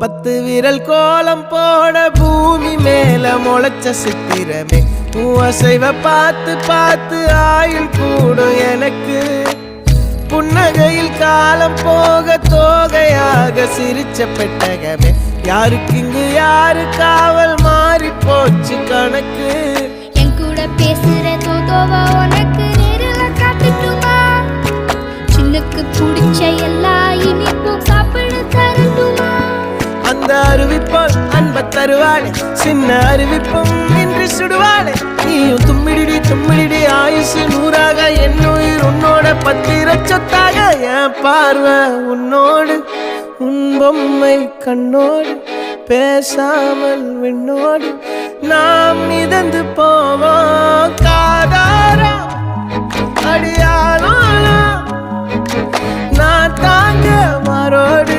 10 விரல் கோலம் போட பூமி மேல முளைச்ச சித்திரமே அசைவ பார்த்து பார்த்து ஆயுள் கூடும் எனக்கு புன்னகையில் காலம் போக தோகையாக சிரிச்ச பெட்டகமே யாருக்கு இங்கு யாரு காவல் மாறி போச்சு கணக்கு என் கூட பேசுற தோதோவா உனக்கு நேரில் காட்டுட்டுமா சின்னுக்கு பிடிச்ச எல்லா இனிப்பும் சாப்பிட தரட்டுமா அந்த அறிவிப்பால் அன்ப தருவாளே சின்ன அறிவிப்பும் இன்று சுடுவாளே நீயும் தும்மிடி தும்மிடி ஆயுசு 100ஆக என் உயிர் உன்னோட 10 சொத்தாக என் பார்வை உன்னோடு உன் பொம்மை கண்ணோடு பேசாமல் விண்ணோடு நாம் மிதந்து போவோம் காதாரா அடியாளோ நான் தாங்க மாறோடு